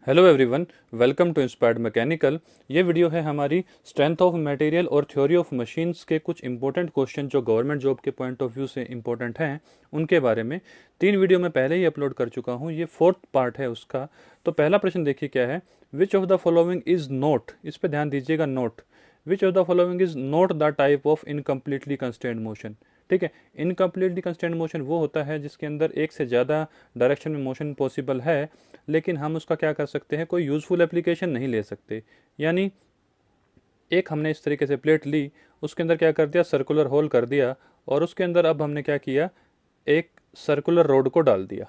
Hello everyone, welcome to inspired mechanical. ये video है हमारी स्ट्रेंथ ऑफ मटेरियल और थ्योरी ऑफ मशीन्स के कुछ इंपॉर्टेंट क्वेश्चन जो गवर्नमेंट जॉब के पॉइंट ऑफ व्यू से इंपॉर्टेंट हैं उनके बारे में। 3 वीडियो मैं पहले ही अपलोड कर चुका हूँ, ये 4th पार्ट है उसका। तो पहला प्रश्न देखिए क्या है, which of the following is note, इस पर ध्यान दीजिएगा, note which of the following is note the type of incompletely constraint motion. ठीक है, इनकम्प्लीटली कंस्ट्रेंट मोशन वो होता है जिसके अंदर एक से ज़्यादा डायरेक्शन में मोशन पॉसिबल है, लेकिन हम उसका क्या कर सकते हैं, कोई यूज़फुल एप्लीकेशन नहीं ले सकते। यानी एक हमने इस तरीके से प्लेट ली, उसके अंदर क्या कर दिया, सर्कुलर होल कर दिया, और उसके अंदर अब हमने क्या किया, एक सर्कुलर रोड को डाल दिया,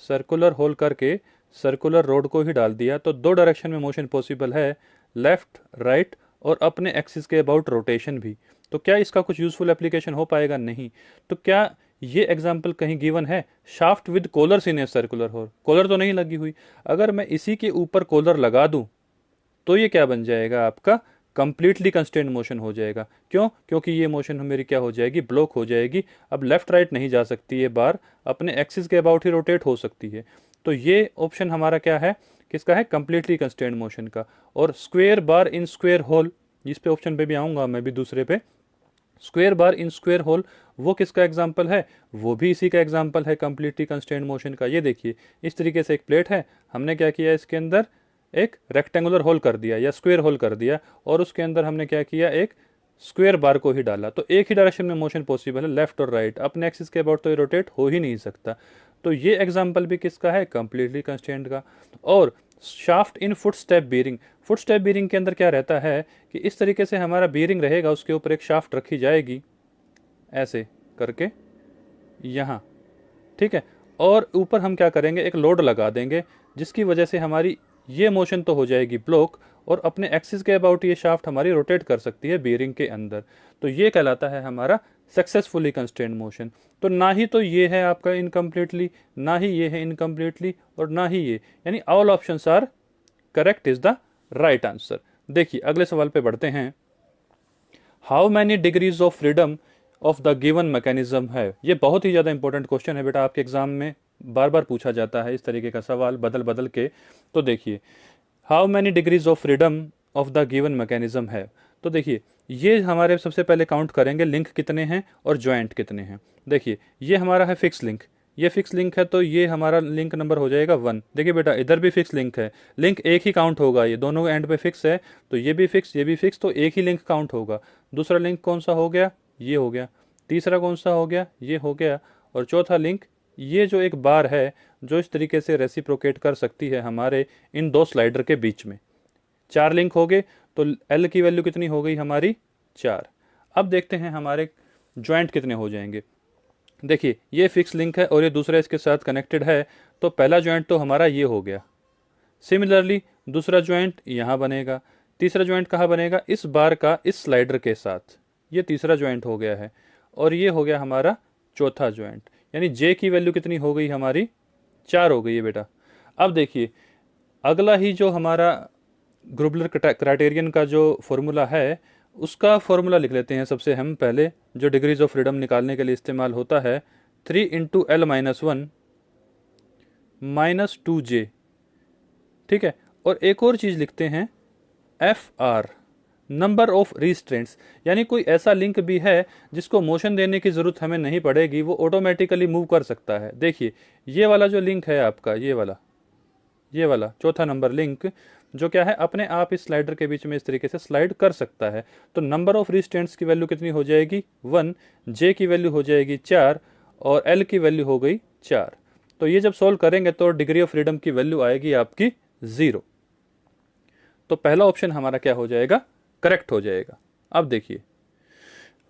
सर्कुलर होल करके सर्कुलर रोड को ही डाल दिया। तो 2 डायरेक्शन में मोशन पॉसिबल है, लेफ्ट राइट और अपने एक्सिस के अबाउट रोटेशन भी। तो क्या इसका कुछ यूज़फुल एप्लीकेशन हो पाएगा? नहीं। तो क्या ये एग्जाम्पल कहीं गिवन है, shaft with collar in a circular hole? Collar तो नहीं लगी हुई। अगर मैं इसी के ऊपर कॉलर लगा दूं तो ये क्या बन जाएगा, आपका कंप्लीटली कंस्ट्रेंट मोशन हो जाएगा। क्यों? क्योंकि ये मोशन मेरी क्या हो जाएगी, ब्लॉक हो जाएगी। अब लेफ्ट राइट नहीं जा सकती, ये बार अपने एक्सिस के अबाउट ही रोटेट हो सकती है। तो ये ऑप्शन हमारा क्या है, किसका है, कंप्लीटली कंस्ट्रेंट मोशन का। और square bar in square hole, इस पे ऑप्शन पे भी आऊंगा मैं भी दूसरे पे। Square bar in square hole वो किसका एग्जाम्पल है, वो भी इसी का एग्जाम्पल है कंप्लीटली कंस्ट्रेंट मोशन का। ये देखिए, इस तरीके से एक प्लेट है, हमने क्या किया, इसके अंदर एक रेक्टेंगुलर होल कर दिया या स्क्वेयर होल कर दिया, और उसके अंदर हमने क्या किया, एक स्क्वेयर बार को ही डाला। तो एक ही डायरेक्शन में मोशन पॉसिबल है, लेफ्ट और राइट, अपने एक्सिस के अबाउट तो ये रोटेट हो ही नहीं सकता। तो ये एग्जाम्पल भी किसका है, कंप्लीटली कंस्ट्रेंट का। और शाफ्ट इन foot step bearing, foot step bearing के अंदर क्या रहता है कि इस तरीके से हमारा बीरिंग रहेगा, उसके ऊपर एक शाफ्ट रखी जाएगी ऐसे करके यहाँ, ठीक है, और ऊपर हम क्या करेंगे, एक लोड लगा देंगे, जिसकी वजह से हमारी ये मोशन तो हो जाएगी ब्लॉक, और अपने एक्सिस के अबाउट ये शाफ्ट हमारी रोटेट कर सकती है बीरिंग के अंदर। तो ये कहलाता है हमारा सक्सेसफुली कंस्ट्रेंट मोशन। तो ना ही तो ये है आपका इनकम्प्लीटली, ना ही ये है इनकम्प्लीटली, और ना ही ये, यानी all options are correct is the right answer. देखिए अगले सवाल पे बढ़ते हैं। How many degrees of freedom of the given mechanism है। ये बहुत ही ज़्यादा इंपॉर्टेंट क्वेश्चन है बेटा, आपके एग्जाम में बार बार पूछा जाता है इस तरीके का सवाल बदल बदल के। तो देखिए, how many degrees of freedom of the given mechanism है। तो देखिए, ये हमारे सबसे पहले काउंट करेंगे लिंक कितने हैं और ज्वाइंट कितने हैं। देखिए ये हमारा है फिक्स लिंक, ये फिक्स लिंक है, तो ये हमारा लिंक नंबर हो जाएगा 1। देखिए बेटा, इधर भी फिक्स लिंक है, लिंक एक ही काउंट होगा, ये दोनों एंड पे फिक्स है, तो ये भी फिक्स ये भी फिक्स, तो एक ही लिंक काउंट होगा। दूसरा लिंक कौन सा हो गया, ये हो गया। तीसरा कौन सा हो गया, ये हो गया। और चौथा लिंक, ये जो एक बार है जो इस तरीके से रेसिप्रोकेट कर सकती है हमारे इन 2 स्लाइडर के बीच में। 4 लिंक हो गए, तो एल की वैल्यू कितनी हो गई हमारी, 4। अब देखते हैं हमारे ज्वाइंट कितने हो जाएंगे। देखिए ये फिक्स लिंक है और ये दूसरा इसके साथ कनेक्टेड है, तो पहला ज्वाइंट तो हमारा ये हो गया। सिमिलरली दूसरा ज्वाइंट यहाँ बनेगा, तीसरा ज्वाइंट कहाँ बनेगा, इस बार का इस स्लाइडर के साथ, ये तीसरा ज्वाइंट हो गया है। और ये हो गया हमारा चौथा ज्वाइंट, यानी जे की वैल्यू कितनी हो गई हमारी, 4 हो गई है बेटा। अब देखिए अगला ही जो हमारा ग्रुबलर क्राइटेरियन का जो फॉर्मूला है, उसका फॉर्मूला लिख लेते हैं सबसे हम पहले, जो डिग्रीज ऑफ फ्रीडम निकालने के लिए इस्तेमाल होता है, 3 × L-1 -2J। ठीक है, और एक और चीज़ लिखते हैं, FR, नंबर ऑफ रिस्ट्रेंट्स, यानी कोई ऐसा लिंक भी है जिसको मोशन देने की ज़रूरत हमें नहीं पड़ेगी, वो ऑटोमेटिकली मूव कर सकता है। देखिए ये वाला जो लिंक है आपका, ये वाला चौथा नंबर लिंक, जो क्या है, अपने आप इस स्लाइडर के बीच में इस तरीके से स्लाइड कर सकता है। तो नंबर ऑफ रिस्ट्रेंट्स की वैल्यू कितनी हो जाएगी, 1, जे की वैल्यू हो जाएगी 4, और एल की वैल्यू हो गई 4। तो ये जब सोल्व करेंगे तो डिग्री ऑफ फ्रीडम की वैल्यू आएगी आपकी 0। तो पहला ऑप्शन हमारा क्या हो जाएगा, करेक्ट हो जाएगा। अब देखिए,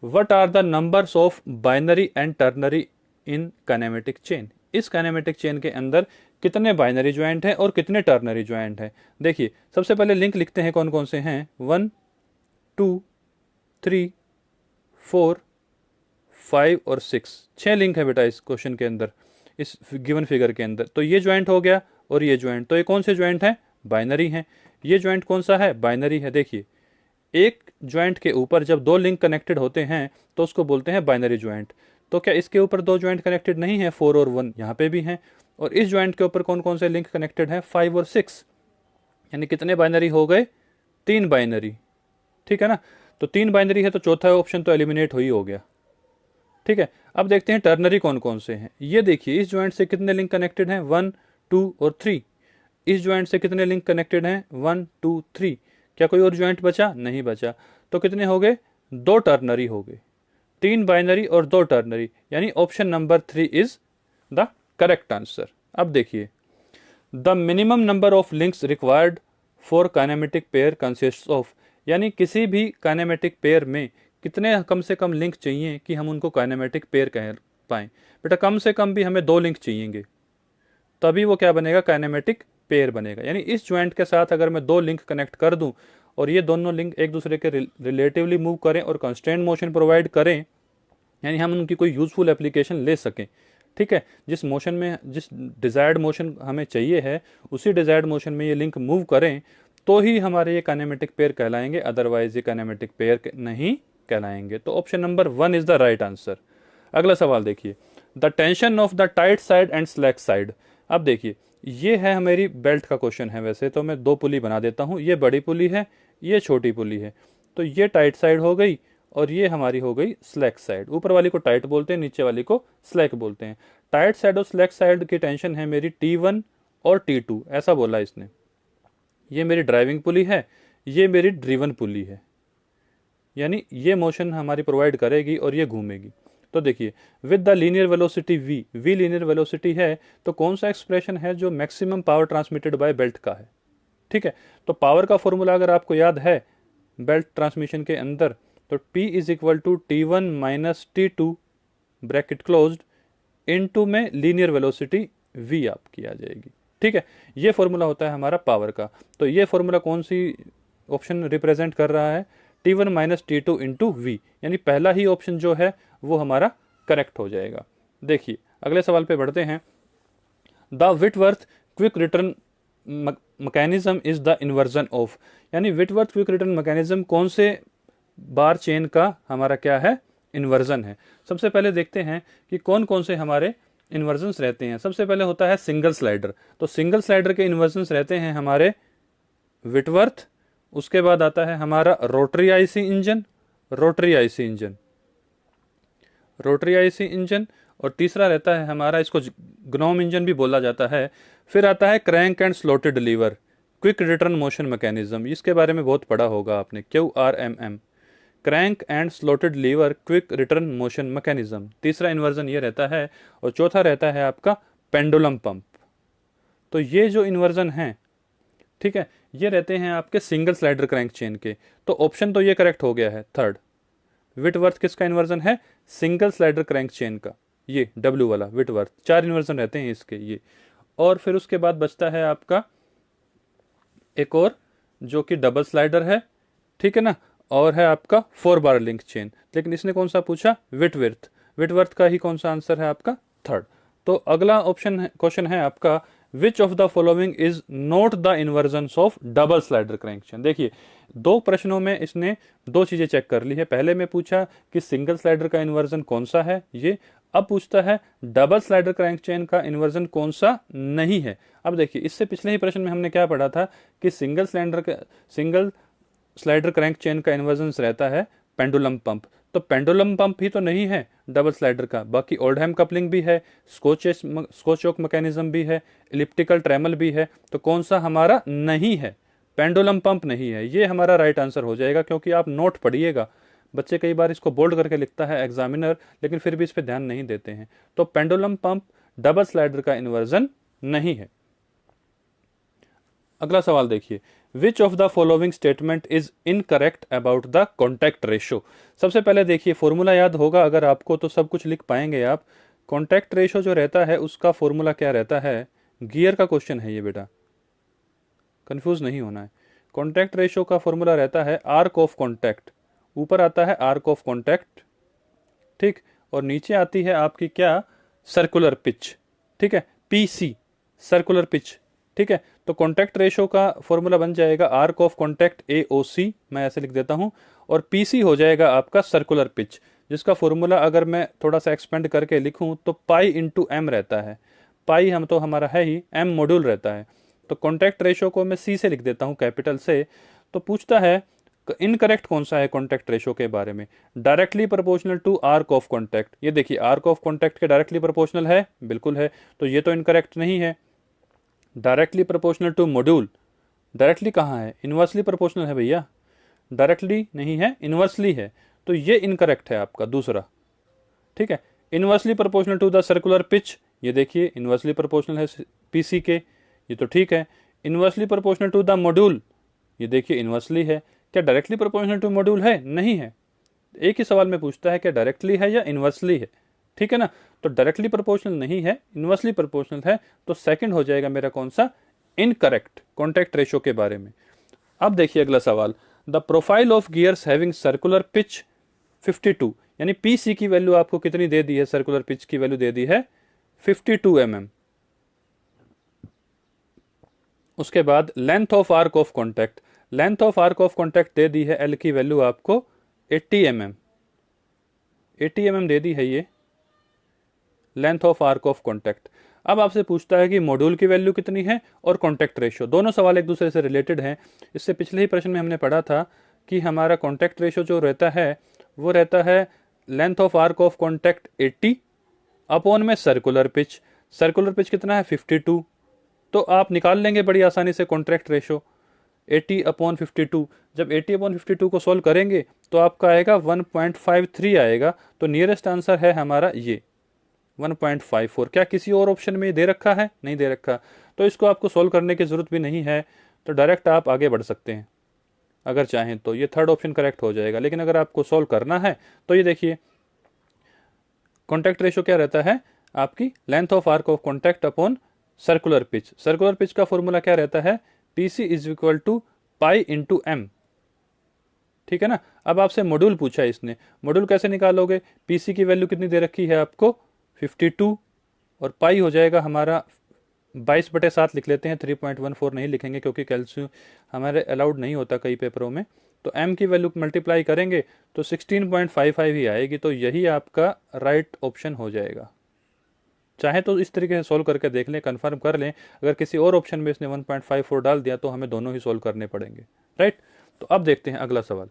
what are the numbers of binary and ternary in kinematic chain. इस काइनेमेटिक चेन के अंदर कितने बाइनरी ज्वाइंट हैं और कितने टर्नरी ज्वाइंट हैं। देखिए सबसे पहले लिंक लिखते हैं कौन कौन से हैं, 1 2 3 4 5 और 6, 6 लिंक है बेटा इस क्वेश्चन के अंदर, इस गिवन फिगर के अंदर। तो ये ज्वाइंट हो गया, और ये ज्वाइंट, तो ये कौन से ज्वाइंट हैं, बाइनरी हैं। ये ज्वाइंट कौन सा है, बाइनरी है। देखिए एक ज्वाइंट के ऊपर जब 2 लिंक कनेक्टेड होते हैं तो उसको बोलते हैं बाइनरी ज्वाइंट। तो क्या इसके ऊपर 2 ज्वाइंट कनेक्टेड नहीं है, 4 और 1, यहाँ पे भी हैं, और इस ज्वाइंट के ऊपर कौन कौन से लिंक कनेक्टेड हैं, 5 और 6, यानी कितने बाइनरी हो गए, 3 बाइनरी, ठीक है ना। तो 3 बाइनरी है तो चौथा ऑप्शन तो एलिमिनेट हो गया, ठीक है। अब देखते हैं टर्नरी कौन कौन से हैं। ये देखिए इस ज्वाइंट से कितने लिंक कनेक्टेड हैं, 1 2 और 3। इस ज्वाइंट से कितने लिंक कनेक्टेड हैं, 1 2 3। क्या कोई और ज्वाइंट बचा, नहीं बचा। तो कितने हो गए, 2 टर्नरी हो गए, 3 बाइनरी और 2 टर्नरी, यानी option number 3 is the correct answer. अब देखिए the minimum number of links required for kinematic pair consist of, यानी किसी भी काइनेमेटिक पेयर में कितने कम से कम लिंक चाहिए कि हम उनको काइनेमेटिक पेयर कह पाएं। बेटा कम से कम भी हमें 2 लिंक चाहिएंगे, तभी वो क्या बनेगा, काइनेमेटिक पेयर बनेगा। यानी इस ज्वाइंट के साथ अगर मैं 2 लिंक कनेक्ट कर दूं और ये दोनों लिंक एक दूसरे के रिलेटिवली मूव करें और कंस्ट्रेंट मोशन प्रोवाइड करें, यानी हम उनकी कोई यूजफुल एप्लीकेशन ले सकें, ठीक है। जिस मोशन में, जिस डिजायर्ड मोशन हमें चाहिए है, उसी डिजायर्ड मोशन में ये लिंक मूव करें, तो ही हमारे ये काइनेमेटिक पेयर कहलाएंगे, अदरवाइज ये काइनेमेटिक पेयर नहीं कहलाएंगे। तो option number 1 is the right answer. अगला सवाल देखिए, the tension of the tight side and slack side. अब देखिए ये है हमारी बेल्ट का क्वेश्चन है, वैसे तो मैं 2 पुली बना देता हूँ, ये बड़ी पुली है, ये छोटी पुली है। तो ये टाइट साइड हो गई और ये हमारी हो गई स्लैक साइड। ऊपर वाली को टाइट बोलते हैं, नीचे वाली को स्लैक बोलते हैं। टाइट साइड और स्लैक साइड की टेंशन है मेरी T1 और T2, ऐसा बोला इसने। ये मेरी ड्राइविंग पुली है, ये मेरी ड्रिवन पुली है, यानी ये मोशन हमारी प्रोवाइड करेगी और ये घूमेगी। तो देखिए with the linear velocity v linear velocity है, तो कौन सा एक्सप्रेशन है जो maximum power transmitted by belt का है, ठीक है। तो पावर का फॉर्मूला अगर आपको याद है बेल्ट ट्रांसमिशन के अंदर, तो P is equal to T1 minus T2 bracket closed into में लीनियर वेलोसिटी v आपकी आ जाएगी, ठीक है। ये फॉर्मूला होता है हमारा पावर का। तो ये फॉर्मूला कौन सी ऑप्शन रिप्रेजेंट कर रहा है, T1 minus T2 into we, यानी पहला ही ऑप्शन जो है वो हमारा करेक्ट हो जाएगा। देखिए अगले सवाल पे बढ़ते हैं। The Whitworth quick return mechanism is the inversion of, यानी विटवर्थ क्विक रिटर्न मैकेनिज्म कौन से बार चेन का हमारा क्या है, इन्वर्जन है। सबसे पहले देखते हैं कि कौन कौन से हमारे इन्वर्जन्स रहते हैं। सबसे पहले होता है सिंगल स्लाइडर। तो सिंगल स्लाइडर के इन्वर्जन्स रहते हैं हमारे विटवर्थ। उसके बाद आता है हमारा rotary IC engine, rotary IC engine, rotary IC engine. और तीसरा रहता है हमारा, इसको ग्नोम इंजन भी बोला जाता है। फिर आता है crank and slotted lever quick return motion mechanism, इसके बारे में बहुत पढ़ा होगा आपने, QRMM, crank and slotted lever quick return motion mechanism. तीसरा इन्वर्जन ये रहता है। और चौथा रहता है आपका पेंडुलम पंप। तो ये जो इन्वर्जन है, ठीक है, ये रहते हैं आपके सिंगल स्लाइडर क्रैंक चेन के। तो ऑप्शन तो ये करेक्ट हो गया है, थर्ड। विटवर्थ किसका इन्वर्जन है, सिंगल स्लाइडर क्रैंक चेन का, ये W वाला विटवर्थ। 4 इन्वर्जन रहते हैं इसके ये। और फिर उसके बाद बचता है आपका एक और जो कि डबल स्लाइडर है, ठीक है ना, और है आपका 4 बार लिंक चेन। लेकिन इसने कौन सा पूछा, विटवर्थ, विटवर्थ का ही कौन सा आंसर है आपका, थर्ड। तो अगला ऑप्शन क्वेश्चन है आपका, which of the following is not the inversion of double slider crank chain. देखिए 2 प्रश्नों में इसने 2 चीजें चेक कर ली है। पहले में पूछा कि सिंगल स्लाइडर का इन्वर्जन कौन सा है ये, अब पूछता है डबल स्लाइडर क्रैंक चेन का इन्वर्जन कौन सा नहीं है। अब देखिए इससे पिछले ही प्रश्न में हमने क्या पढ़ा था कि सिंगल स्लाइडर क्रैंक चेन का इन्वर्जन रहता है पेंडुलम पंप। तो पेंडुलम पंप ही तो नहीं है डबल स्लाइडर का, बाकी ओल्डहैम कपलिंग भी है, स्कोचोक मैकेनिज्म भी है, इलिप्टिकल ट्रेमल भी है। तो कौन सा हमारा नहीं है, पेंडुलम पंप नहीं है। ये हमारा राइट आंसर हो जाएगा। क्योंकि आप नोट पढ़िएगा, बच्चे कई बार इसको बोल्ड करके लिखता है एग्जामिनर, लेकिन फिर भी इस पर ध्यान नहीं देते हैं। तो पेंडुलम पंप डबल स्लाइडर का इन्वर्जन नहीं है। अगला सवाल देखिए, which of the following statement is incorrect about the contact ratio. सबसे पहले देखिए फॉर्मूला याद होगा अगर आपको, तो सब कुछ लिख पाएंगे आप। कॉन्टैक्ट रेशो जो रहता है उसका फॉर्मूला क्या रहता है, गियर का क्वेश्चन है ये बेटा, कंफ्यूज नहीं होना है। कॉन्टैक्ट रेशो का फॉर्मूला रहता है आर्क ऑफ कॉन्टैक्ट, ऊपर आता है आर्क ऑफ कॉन्टैक्ट, ठीक, और नीचे आती है आपकी क्या, सर्कुलर पिच, ठीक है, PC, सर्कुलर पिच, ठीक है। तो कॉन्टैक्ट रेशो का फॉर्मूला बन जाएगा आर्क ऑफ कॉन्टैक्ट AOC, मैं ऐसे लिख देता हूं, और PC हो जाएगा आपका सर्कुलर पिच, जिसका फॉर्मूला अगर मैं थोड़ा सा एक्सपेंड करके लिखूं तो पाई इंटू M रहता है। पाई हम तो हमारा है ही, m मॉड्यूल रहता है। तो कॉन्टैक्ट रेशो को मैं c से लिख देता हूँ कैपिटल से। तो पूछता है इनकरेक्ट कौन सा है कॉन्टैक्ट रेशो के बारे में, directly proportional to arc of contact. ये देखिए आर्क ऑफ कॉन्टैक्ट के डायरेक्टली प्रोपोर्शनल है, बिल्कुल है, तो ये तो इनकरेक्ट नहीं है। Directly proportional to module, directly कहाँ है, इनवर्सली प्रोपोर्शनल है भैया, डायरेक्टली नहीं है, इनवर्सली है, तो ये इनकरेक्ट है आपका दूसरा। ठीक है, inversely proportional to the circular pitch, ये देखिए इनवर्सली प्रोपोर्शनल है पीसी के, ये तो ठीक है। Inversely proportional to the module, ये देखिए इनवर्सली है। क्या डायरेक्टली प्रोपोर्शनल टू मॉड्यूल है, नहीं है। एक ही सवाल में पूछता है क्या डायरेक्टली है या इनवर्सली है, ठीक है ना। तो डायरेक्टली प्रोपोर्शनल नहीं है, इनवर्सली प्रोपोर्शनल है, तो सेकंड हो जाएगा मेरा कौन सा, इनकरेक्ट, कॉन्टैक्ट रेशो के बारे में। अब देखिए अगला सवाल, the profile of gears having circular pitch 52, यानी पीसी की वैल्यू आपको कितनी दे दी है, सर्कुलर पिच की वैल्यू दे दी है 52 mm। उसके बाद length of arc of contact, length of arc of contact दे दी है एल की वैल्यू आपको 80 mm, 80 mm दे दी है ये length of arc of contact. अब आपसे पूछता है कि मॉड्यूल की वैल्यू कितनी है और कॉन्टैक्ट रेशो, दोनों सवाल एक दूसरे से रिलेटेड हैं। इससे पिछले ही प्रश्न में हमने पढ़ा था कि हमारा कॉन्टैक्ट रेशो जो रहता है वो रहता है length of arc of contact 80 upon में सर्कुलर पिच, सर्कुलर पिच कितना है 52, तो आप निकाल लेंगे बड़ी आसानी से कॉन्टैक्ट रेशो 80 अपॉन 52। जब 80 अपॉन 52 को सोल्व करेंगे तो आपका आएगा 1.53 आएगा, तो नियरेस्ट आंसर है हमारा ये 1.54। क्या किसी और ऑप्शन में दे रखा है, नहीं दे रखा, तो इसको आपको सोल्व करने की जरूरत भी नहीं है, तो डायरेक्ट आप आगे बढ़ सकते हैं अगर चाहें तो। ये थर्ड ऑप्शन करेक्ट हो जाएगा, लेकिन अगर आपको सोल्व करना है तो ये देखिए कॉन्टैक्ट रेशो क्या रहता है आपकी, length of arc of contact upon circular pitch. Circular pitch का फॉर्मूला क्या रहता है, PC is equal to pi into m, ठीक है ना। अब आपसे मॉड्यूल पूछा है इसने, मॉड्यूल कैसे निकालोगे, पीसी की वैल्यू कितनी दे रखी है आपको 52 और पाई हो जाएगा हमारा 22/7 लिख लेते हैं, 3.14 नहीं लिखेंगे क्योंकि कैल्शियम हमारे अलाउड नहीं होता कई पेपरों में। तो m की वैल्यू मल्टीप्लाई करेंगे तो 16.55 ही आएगी, तो यही आपका राइट ऑप्शन हो जाएगा। चाहे तो इस तरीके से सोल्व करके देख लें, कंफर्म कर लें, अगर किसी और ऑप्शन में इसने 1.54 डाल दिया तो हमें दोनों ही सोल्व करने पड़ेंगे, राइट। तो अब देखते हैं अगला सवाल,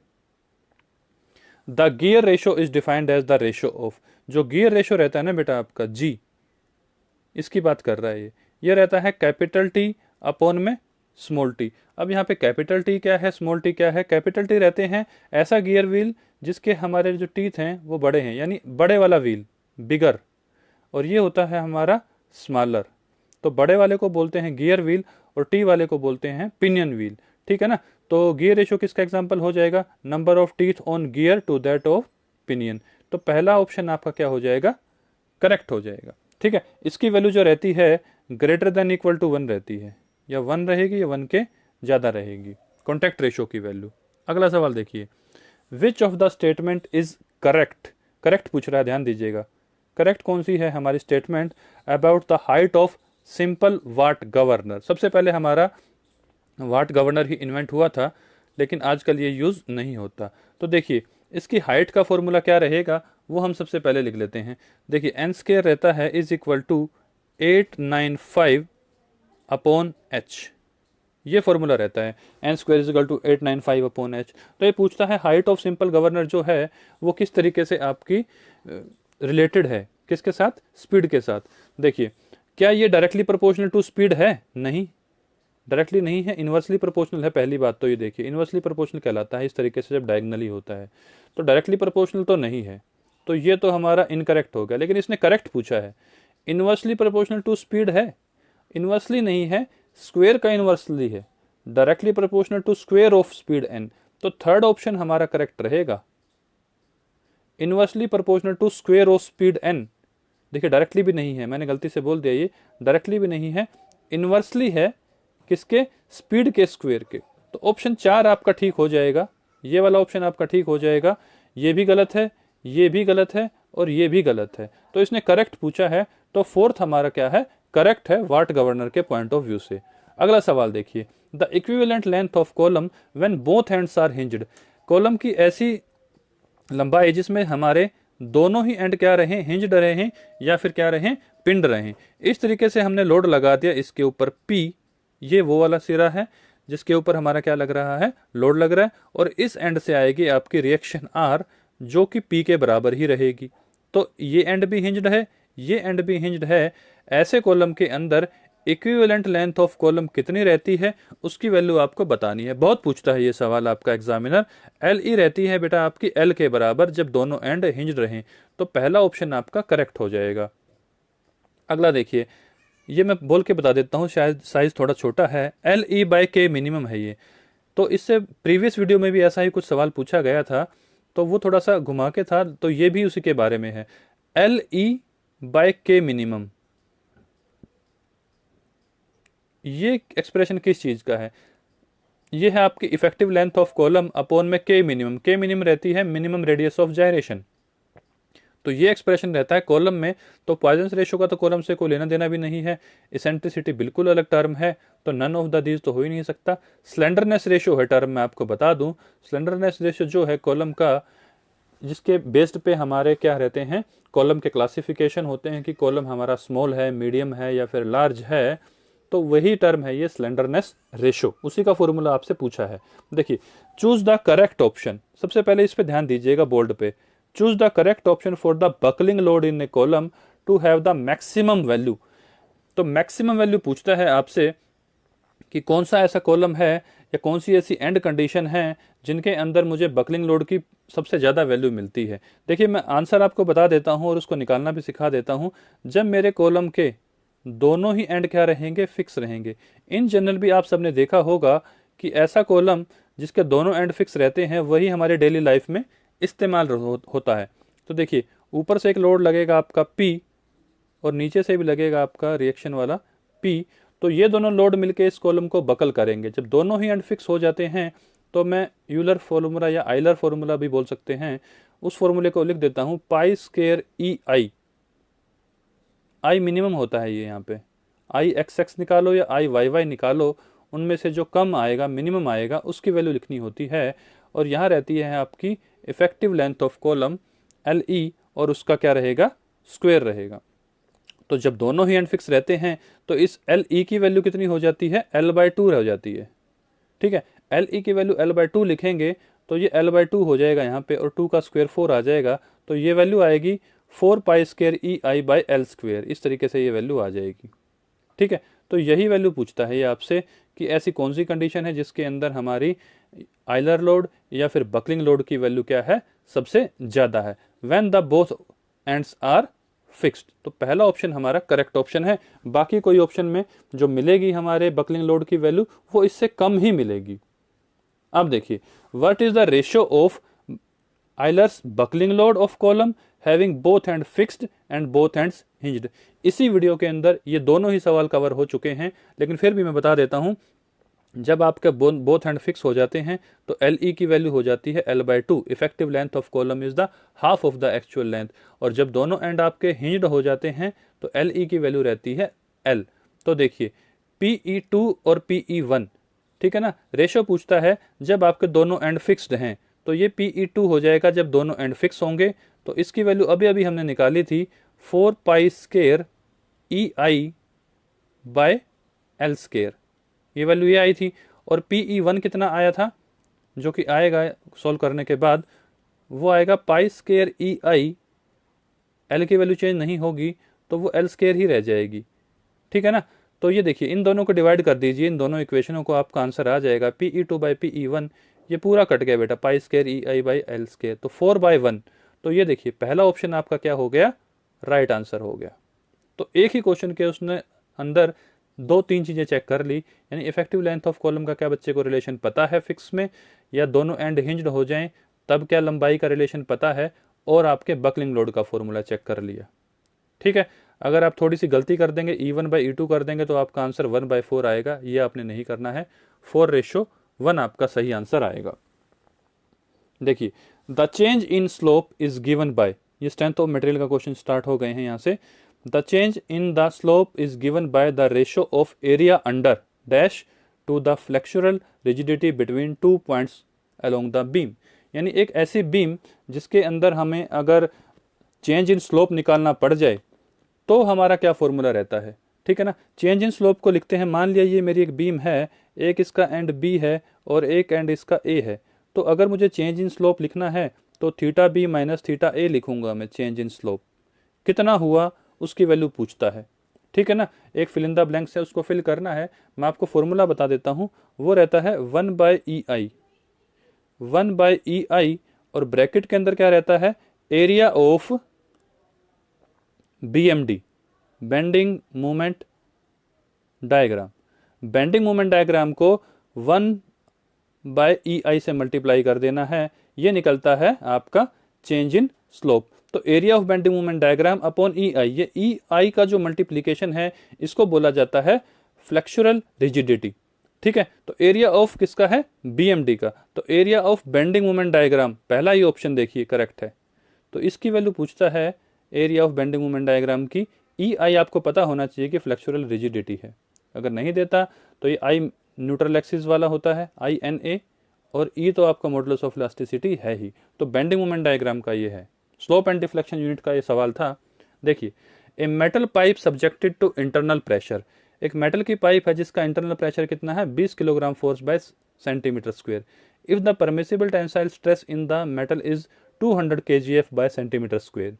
the gear ratio is defined as the ratio of, जो गियर रेशो रहता है ना बेटा आपका जी, इसकी बात कर रहा है ये रहता है कैपिटल टी अपॉन में स्मॉल टी। अब यहाँ पे कैपिटल टी क्या है, स्मॉल टी क्या है, कैपिटल टी रहते हैं ऐसा गियर व्हील जिसके हमारे जो टीथ हैं वो बड़े हैं, यानी बड़े वाला व्हील बिगर, और ये होता है हमारा स्मॉलर। तो बड़े वाले को बोलते हैं गियर व्हील और टी वाले को बोलते हैं पिनियन व्हील, ठीक है ना। तो गियर रेशो किसका एग्जांपल हो जाएगा, number of teeth on gear to that of pinion. तो पहला ऑप्शन आपका क्या हो जाएगा, करेक्ट हो जाएगा, ठीक है। इसकी वैल्यू जो रहती है ग्रेटर देन इक्वल टू 1 रहती है, या 1 रहेगी या 1 के ज़्यादा रहेगी कॉन्टैक्ट रेशो की वैल्यू। अगला सवाल देखिए, which of the statement is correct, correct पूछ रहा है, ध्यान दीजिएगा, करेक्ट कौन सी है हमारी statement about the height of simple Watt governor. सबसे पहले हमारा वाट गवर्नर ही इन्वेंट हुआ था, लेकिन आजकल ये यूज़ नहीं होता। तो देखिए इसकी हाइट का फॉर्मूला क्या रहेगा वो हम सबसे पहले लिख लेते हैं। देखिए एन स्क्वायर रहता है is equal to 895 upon H, ये फॉर्मूला रहता है, N square is equal to 895 upon H. तो ये पूछता है हाइट ऑफ सिंपल गवर्नर जो है वो किस तरीके से आपकी रिलेटेड है, किसके साथ, स्पीड के साथ। देखिए क्या ये डायरेक्टली प्रोपोर्शनल टू स्पीड है, नहीं, डायरेक्टली नहीं है, इन्वर्सली प्रोपोर्शनल है। पहली बात तो ये देखिए इन्वर्सली प्रोपोर्शनल कहलाता है इस तरीके से जब डायगोनली होता है, तो डायरेक्टली प्रोपोर्शनल तो नहीं है, तो ये तो हमारा इनकरेक्ट हो गया। लेकिन इसने करेक्ट पूछा है, इन्वर्सली प्रोपोर्शनल टू स्पीड है, इन्वर्सली नहीं है, स्क्वायर का इन्वर्सली है, directly proportional to square of speed N, तो थर्ड ऑप्शन हमारा करेक्ट रहेगा, inversely proportional to square of speed N. देखिए डायरेक्टली भी नहीं है, मैंने गलती से बोल दिया, ये डायरेक्टली भी नहीं है, इन्वर्सली है किसके, स्पीड के स्क्वायर के। तो ऑप्शन 4 आपका ठीक हो जाएगा, ये वाला ऑप्शन आपका ठीक हो जाएगा। ये भी गलत है, ये भी गलत है और ये भी गलत है, तो इसने करेक्ट पूछा है, तो फोर्थ हमारा क्या है, करेक्ट है वाट गवर्नर के पॉइंट ऑफ व्यू से। अगला सवाल देखिए, the equivalent length of column when both ends are hinged, column की ऐसी लंबाई जिसमें हमारे दोनों ही एंड क्या रहे, हिंज्ड रहे, या फिर क्या रहे, पिंड रहें। इस तरीके से हमने लोड लगा दिया इसके ऊपर P, ये वो वाला सिरा है जिसके ऊपर हमारा क्या लग रहा है, लोड लग रहा है, और इस एंड से आएगी आपकी रिएक्शन R जो कि P के बराबर ही रहेगी। तो ये एंड भी हिंज्ड है, ये एंड भी हिंज्ड है। ऐसे कॉलम के अंदर इक्विवेलेंट लेंथ ऑफ कॉलम कितनी रहती है उसकी वैल्यू आपको बतानी है। बहुत पूछता है ये सवाल आपका एग्जामिनर। LE रहती है बेटा आपकी L के बराबर जब दोनों एंड हिंज्ड रहें। तो पहला ऑप्शन आपका करेक्ट हो जाएगा। अगला देखिए, ये मैं बोल के बता देता हूँ, शायद साइज थोड़ा छोटा है। LE/K मिनिमम है ये। तो इससे प्रीवियस वीडियो में भी ऐसा ही कुछ सवाल पूछा गया था, तो वो थोड़ा सा घुमा के था, तो ये भी उसी के बारे में है। LE/K मिनिमम, ये एक्सप्रेशन किस चीज़ का है? ये है आपकी effective length of column upon में K मिनिमम। K मिनिमम रहती है मिनिमम रेडियस ऑफ जायरेशन। तो ये एक्सप्रेशन रहता है कॉलम में। तो पॉइजन्स रेशो का तो कॉलम से कोई लेना देना भी नहीं है। इसेंट्रिसिटी बिल्कुल अलग टर्म है, तो नन ऑफ द दीज तो हो ही नहीं सकता। स्लेंडरनेस रेशो है टर्म, मैं आपको बता दूं। स्लेंडरनेस रेशो जो है कॉलम का, जिसके बेस्ड पे हमारे क्या रहते हैं, कॉलम के क्लासिफिकेशन होते हैं कि कॉलम हमारा स्मॉल है, मीडियम है या फिर लार्ज है, तो वही टर्म है ये स्लेंडरनेस रेशो। उसी का फॉर्मूला आपसे पूछा है। देखिए, चूज द करेक्ट ऑप्शन, सबसे पहले इस पे ध्यान दीजिएगा बोर्ड पे। Choose the correct option for the buckling load in A column to have the maximum value. तो मैक्सिमम वैल्यू पूछता है आपसे कि कौन सा ऐसा कॉलम है या कौन सी ऐसी एंड कंडीशन है जिनके अंदर मुझे बकलिंग लोड की सबसे ज़्यादा वैल्यू मिलती है। देखिए, मैं आंसर आपको बता देता हूं और उसको निकालना भी सिखा देता हूं। जब मेरे कॉलम के दोनों ही एंड क्या रहेंगे, फिक्स रहेंगे। इन जनरल भी आप सबने देखा होगा कि ऐसा कॉलम जिसके दोनों एंड फिक्स रहते हैं वही हमारे डेली लाइफ में इस्तेमाल होता है। तो देखिए, ऊपर से एक लोड लगेगा आपका P और नीचे से भी लगेगा आपका रिएक्शन वाला P। तो ये दोनों लोड मिलके इस कॉलम को बकल करेंगे। जब दोनों ही एंड फिक्स हो जाते हैं तो मैं यूलर फॉर्मूला या आइलर फॉर्मूला भी बोल सकते हैं, उस फॉर्मूले को लिख देता हूं, pi square EI। I minimum होता है ये, यहाँ पे IXX निकालो या IYY निकालो, उनमें से जो कम आएगा, मिनिमम आएगा, उसकी वैल्यू लिखनी होती है। और यहाँ रहती है आपकी effective length of column LE, और उसका क्या रहेगा, स्क्वायर रहेगा। तो जब दोनों ही एंड फिक्स रहते हैं तो इस LE की वैल्यू कितनी हो जाती है, L/2 हो जाती है। ठीक है, LE की वैल्यू L/2 लिखेंगे तो ये L/2 हो जाएगा यहाँ पे, और 2 का स्क्वायर 4 आ जाएगा। तो ये वैल्यू आएगी 4 पाई स्क्वायर EI/L स्क्वायर। इस तरीके से ये वैल्यू आ जाएगी। ठीक है, तो यही वैल्यू पूछता है ये आपसे कि ऐसी कौन सी कंडीशन है जिसके अंदर हमारी आइलर लोड या फिर बकलिंग लोड की वैल्यू क्या है, सबसे ज्यादा है। When the both ends are fixed. तो पहला ऑप्शन हमारा करेक्ट ऑप्शन है। बाकी कोई ऑप्शन में जो मिलेगी हमारे बकलिंग लोड की वैल्यू वो इससे कम ही मिलेगी। अब देखिए, what is the ratio of Euler's buckling load of column having both and fixed and both ends hinged. इसी वीडियो के अंदर ये दोनों ही सवाल कवर हो चुके हैं, लेकिन फिर भी मैं बता देता हूं। जब आपके बोथ एंड फिक्स हो जाते हैं तो LE की वैल्यू हो जाती है L/2। Effective length of column is the half of the actual length. और जब दोनों एंड आपके हिंज्ड हो जाते हैं तो LE की वैल्यू रहती है L। तो देखिए, PE2 और PE1, ठीक है ना, रेशो पूछता है जब आपके दोनों एंड फिक्स्ड हैं, तो ये PE2 हो जाएगा जब दोनों एंड फिक्स होंगे। तो इसकी वैल्यू अभी अभी हमने निकाली थी, 4 पाई स्क्वायर EI/L स्क्वायर, ये वैल्यू ये आई थी। और PE1 कितना आया था, जो कि आएगा सॉल्व करने के बाद, वो आएगा पाई स्क्वायर EI। L की वैल्यू चेंज नहीं होगी तो वो L स्क्वायर ही रह जाएगी। ठीक है ना, तो ये देखिए, इन दोनों को डिवाइड कर दीजिए, इन दोनों इक्वेशनों को, आपका आंसर आ जाएगा PE2/PE1। ये पूरा कट गया बेटा, पाई स्क्वायर EI/L स्क्वायर, तो 4/1। तो ये देखिए, पहला ऑप्शन आपका क्या हो गया, राइट आंसर हो गया। तो एक ही क्वेश्चन के उसने अंदर 2-3 चीजें चेक कर ली। यानी इफेक्टिव लेंथ ऑफ कॉलम का क्या बच्चे को रिलेशन पता है फिक्स में, या दोनों एंड हिंज्ड हो जाएं तब क्या लंबाई का रिलेशन पता है, और आपके बकलिंग लोड का फॉर्मूला चेक कर लिया। ठीक है, अगर आप थोड़ी सी गलती कर देंगे, E1/E2 कर देंगे, तो आपका आंसर 1/4 आएगा। ये आपने नहीं करना है, 4:1 आपका सही आंसर आएगा। देखिए, the change in slope is given by, ये स्ट्रेंथ ऑफ मटेरियल का क्वेश्चन स्टार्ट हो गए हैं यहाँ से। The change in the slope is given by the ratio of area under dash to the flexural rigidity between 2 points along the beam. यानी एक ऐसी बीम जिसके अंदर हमें अगर चेंज इन स्लोप निकालना पड़ जाए तो हमारा क्या फॉर्मूला रहता है, ठीक है ना। चेंज इन स्लोप को लिखते हैं, मान लिया ये मेरी एक बीम है, एक इसका एंड बी है और एक एंड इसका ए है। तो अगर मुझे चेंज इन स्लोप लिखना है तो थीटा बी माइनस थीटा ए लिखूंगा मैं। चेंज इन स्लोप कितना हुआ उसकी वैल्यू पूछता है, ठीक है ना। एक फिल इन द ब्लैंक से उसको फिल करना है। मैं आपको फॉर्मूला बता देता हूं, वो रहता है 1/EI, 1/EI, और ब्रैकेट के अंदर क्या रहता है, area of BMD, bending moment diagram. Bending moment diagram को 1/EI से मल्टीप्लाई कर देना है, ये निकलता है आपका चेंज इन स्लोप। तो area of bending moment diagram upon EI, ये EI का जो मल्टीप्लीकेशन है इसको बोला जाता है फ्लेक्सुरल रिजिडिटी, ठीक है। तो एरिया ऑफ किसका है, BMD का, तो area of bending moment diagram, पहला ही ऑप्शन देखिए करेक्ट है। तो इसकी वैल्यू पूछता है area of bending moment diagram की। EI आपको पता होना चाहिए कि फ्लेक्सुरल रिजिडिटी है, अगर नहीं देता तो ये I न्यूट्रल एक्सिस वाला होता है INA, और E तो आपका मॉडुलस ऑफ इलास्टिसिटी है ही। तो बेंडिंग मोमेंट डायग्राम का ये है। स्लोप एंड डिफ्लेक्शन यूनिट का ये सवाल था। देखिए, a metal pipe subjected to internal pressure, एक मेटल की पाइप है जिसका इंटरनल प्रेशर कितना है, 20 kilogram force by centimetre square. If the permissible tensile stress in the metal is 200 kgf by centimetre square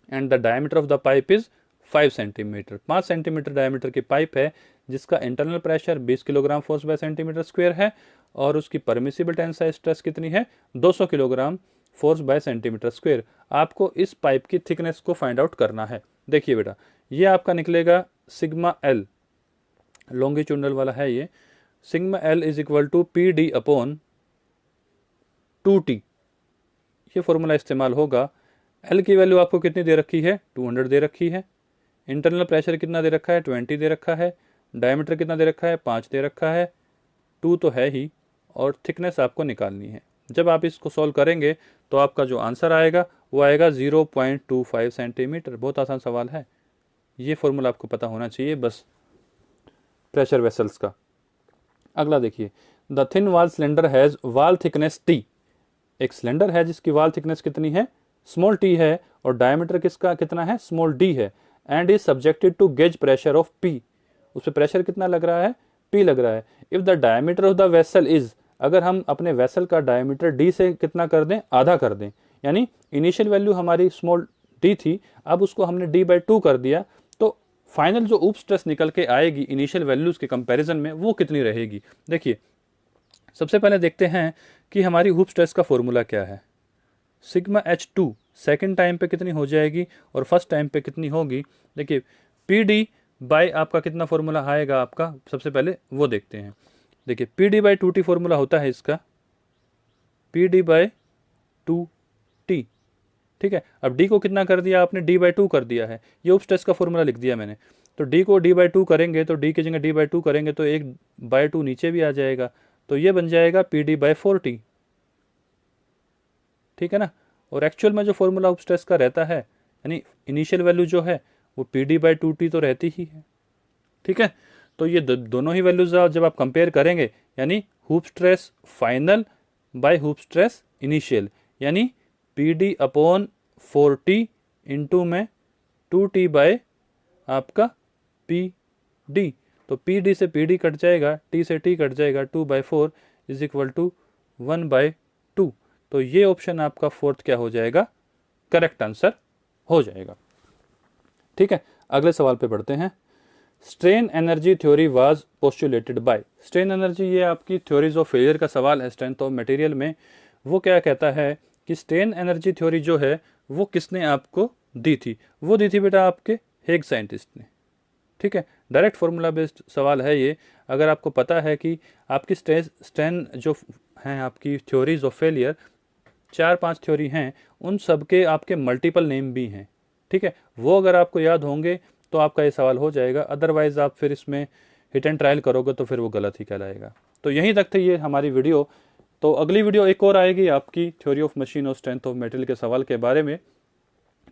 and the diameter of the pipe is 5 centimetre. 5 centimetre diameter की pipe है जिसका internal pressure 20 kilogram force by centimetre square है और उसकी permissible tensile stress कितनी है, 200 kilogram force by centimetre square. आपको इस पाइप की थिकनेस को फाइंड आउट करना है। देखिए बेटा, ये आपका निकलेगा सिग्मा एल, लॉन्गिट्यूडनल वाला है ये। Sigma L is equal to PD upon 2T, ये फॉर्मूला इस्तेमाल होगा। एल की वैल्यू आपको कितनी दे रखी है, 200 दे रखी है। इंटरनल प्रेशर कितना दे रखा है, 20 दे रखा है। डायमीटर कितना दे रखा है, 5 दे रखा है। 2 तो है ही, और थिकनेस आपको निकालनी है। जब आप इसको सॉल्व करेंगे तो आपका जो आंसर आएगा वो आएगा 0.25 सेंटीमीटर। बहुत आसान सवाल है, ये फॉर्मूला आपको पता होना चाहिए बस प्रेशर वेसल्स का। अगला देखिए, द थिन वाल सिलेंडर हैज वाल थिकनेस T, एक सिलेंडर है जिसकी वाल थिकनेस कितनी है, स्मॉल t है, और डायमीटर किसका कितना है, स्मॉल d है, and is subjected to gauge pressure of P, उस पर प्रेशर कितना लग रहा है, P लग रहा है। If the diameter of the vessel is, अगर हम अपने वेसल का डायमीटर d से कितना कर दें, आधा कर दें, यानी इनिशियल वैल्यू हमारी स्मॉल d थी, अब उसको हमने d/2 कर दिया, तो फाइनल जो ऊप स्ट्रेस निकल के आएगी इनिशियल वैल्यूज के कंपैरिजन में वो कितनी रहेगी। देखिए, सबसे पहले देखते हैं कि हमारी हूप स्ट्रेस का फॉर्मूला क्या है। सिग्मा H2 सेकेंड टाइम पे कितनी हो जाएगी और फर्स्ट टाइम पे कितनी होगी। देखिए, PD बाय आपका कितना फॉर्मूला आएगा आपका, सबसे पहले वो देखते हैं। देखिए, PD/2T फॉर्मूला होता है इसका, PD/2T, ठीक है। अब D को कितना कर दिया आपने, D/2 कर दिया है, ये हूप स्ट्रेस का फॉर्मूला लिख दिया मैंने। तो D को D/2 करेंगे तो D की जगह D/2 करेंगे तो 1/2 नीचे भी आ जाएगा, तो ये बन जाएगा PD/4T, ठीक है ना। और एक्चुअल में जो फॉर्मूला हूप स्ट्रेस का रहता है, यानी इनिशियल वैल्यू जो है वो PD/2T तो रहती ही है, ठीक है। तो ये दोनों ही वैल्यूज जब आप कंपेयर करेंगे, यानी hoop stress final by hoop stress initial, यानी PD/4T इंटू में 2T बाय आपका PD, तो PD से PD कट जाएगा, T से T कट जाएगा, 2/4 इज इक्वल टू 1/2। तो ये ऑप्शन आपका फोर्थ क्या हो जाएगा, करेक्ट आंसर हो जाएगा, ठीक है। अगले सवाल पे बढ़ते हैं। Strain energy theory was postulated by, strain energy ये आपकी थ्योरीज ऑफ फेलियर का सवाल है स्ट्रेंथ ऑफ मटेरियल में। वो क्या कहता है कि स्ट्रेन एनर्जी थ्योरी जो है वो किसने आपको दी थी, वो दी थी बेटा आपके हेग साइंटिस्ट ने, ठीक है। डायरेक्ट फॉर्मूला बेस्ड सवाल है ये। अगर आपको पता है कि आपकी स्ट्रेन जो हैं आपकी थ्योरीज ऑफ फेलियर, 4-5 थ्योरी हैं, उन सब के आपके मल्टीपल नेम भी हैं, ठीक है। वो अगर आपको याद होंगे तो आपका ये सवाल हो जाएगा, अदरवाइज आप फिर इसमें हिट एंड ट्रायल करोगे तो फिर वो गलत ही कहलाएगा। तो यहीं तक थी ये हमारी वीडियो। तो अगली वीडियो एक और आएगी आपकी थ्योरी ऑफ मशीन और स्ट्रेंथ ऑफ मेटेरियल के सवाल के बारे में।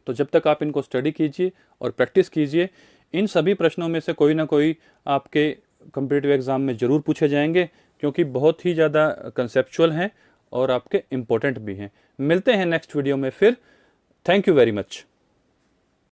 तो जब तक आप इनको स्टडी कीजिए और प्रैक्टिस कीजिए, इन सभी प्रश्नों में से कोई ना कोई आपके कॉम्पिटिटिव एग्जाम में ज़रूर पूछे जाएंगे, क्योंकि बहुत ही ज़्यादा कंसेप्चुअल हैं और आपके इम्पोर्टेंट भी हैं। मिलते हैं नेक्स्ट वीडियो में फिर। Thank you very much.